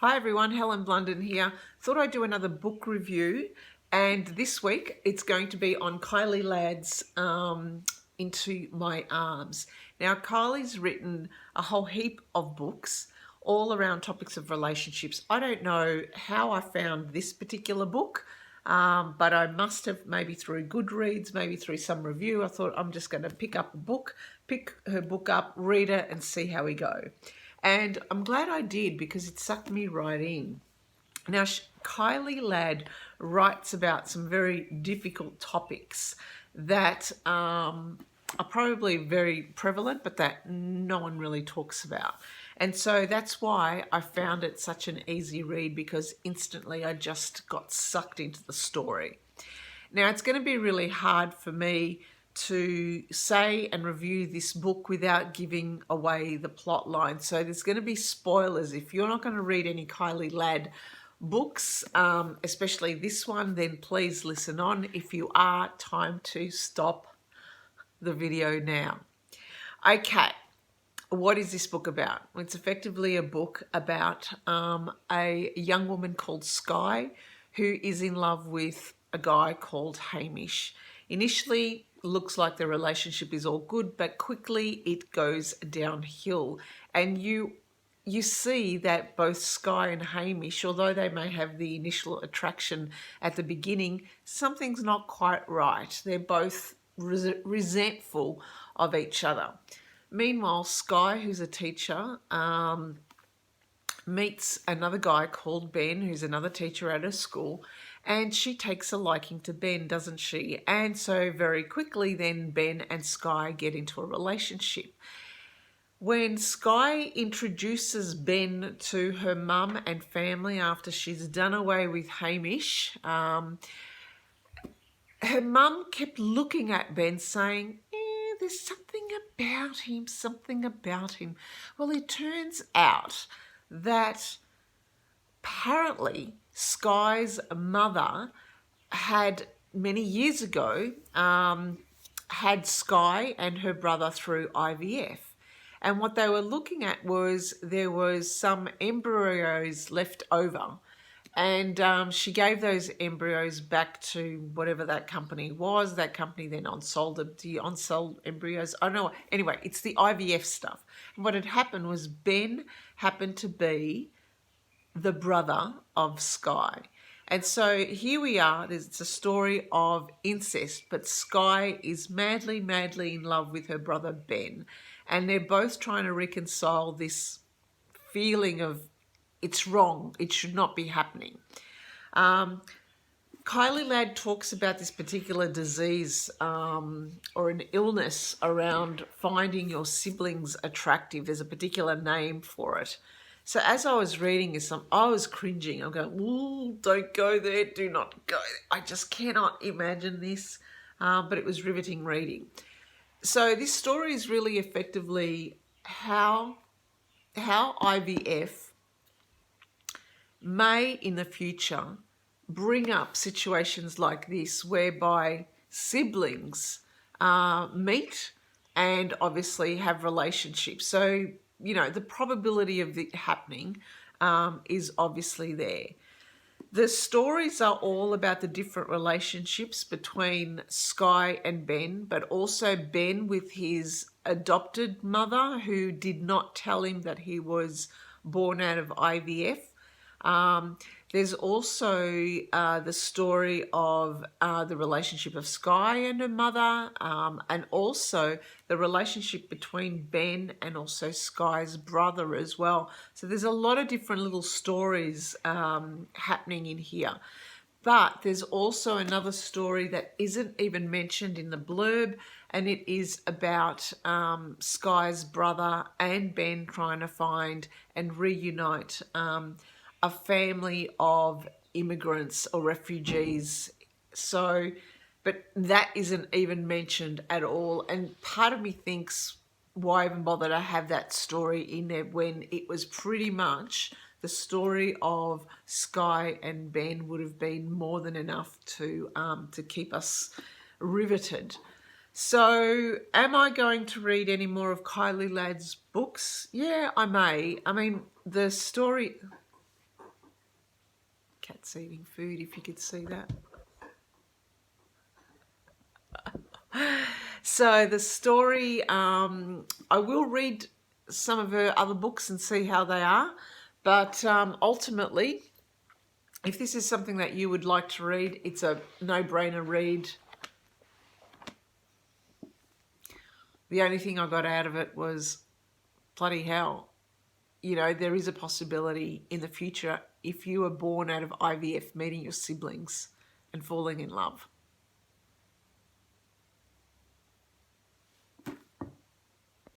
Hi everyone, Helen Blunden here. Thought I'd do another book review, and this week it's going to be on Kylie Ladd's Into My Arms. Now, Kylie's written a whole heap of books all around topics of relationships. I don't know how I found this particular book, but I must have maybe through Goodreads, maybe through some review. I thought I'm just going to pick her book up, read it and see how we go. And I'm glad I did because it sucked me right in. Now, Kylie Ladd writes about some very difficult topics that are probably very prevalent, but that no one really talks about. And so that's why I found it such an easy read, because instantly I just got sucked into the story. Now, it's going to be really hard for me to say and review this book without giving away the plot line. So there's going to be spoilers. If you're not going to read any Kylie Ladd books, especially this one, then please listen on. If you are, time to stop the video now. Okay, what is this book about? It's effectively a book about a young woman called Sky who is in love with a guy called Hamish. Initially, looks like the relationship is all good, but quickly it goes downhill. And you see that both Sky and Hamish, although they may have the initial attraction at the beginning, something's not quite right. They're both resentful of each other. Meanwhile, Sky, who's a teacher, meets another guy called Ben, who's another teacher at her school, and she takes a liking to Ben, doesn't she? And so very quickly then Ben and Sky get into a relationship. When Sky introduces Ben to her mum and family after she's done away with Hamish, her mum kept looking at Ben saying, there's something about him. Well, it turns out that apparently Sky's mother had, many years ago, had Sky and her brother through IVF. And what they were looking at was there was some embryos left over. And she gave those embryos back to whatever that company was. That company then unsold them, the unsold embryos. I don't know. Anyway, it's the IVF stuff. And what had happened was Ben happened to be the brother of Sky. And so here we are. It's a story of incest, but Sky is madly, madly in love with her brother Ben. And they're both trying to reconcile this feeling of it's wrong, it should not be happening. Kylie Ladd talks about this particular disease or an illness around finding your siblings attractive. There's a particular name for it. So as I was reading this, I was cringing. I'm going, ooh, don't go there, do not go there. I just cannot imagine this, but it was riveting reading. So this story is really effectively how IVF may in the future bring up situations like this whereby siblings meet and obviously have relationships. So, you know, the probability of it happening is obviously there. The stories are all about the different relationships between Sky and Ben, but also Ben with his adopted mother who did not tell him that he was born out of IVF. There's also the story of the relationship of Sky and her mother, and also the relationship between Ben and also Sky's brother as well. So there's a lot of different little stories happening in here. But there's also another story that isn't even mentioned in the blurb, and it is about Sky's brother and Ben trying to find and reunite a family of immigrants or refugees. So, but that isn't even mentioned at all. And part of me thinks, why even bother to have that story in there when it was pretty much the story of Sky and Ben would have been more than enough to keep us riveted. So am I going to read any more of Kylie Ladd's books? Yeah, I may. I mean, the story... cat's eating food, if you could see that. So the story, I will read some of her other books and see how they are, but ultimately, if this is something that you would like to read, it's a no-brainer read. The only thing I got out of it was, bloody hell, you know, there is a possibility in the future, if you were born out of IVF, meeting your siblings and falling in love.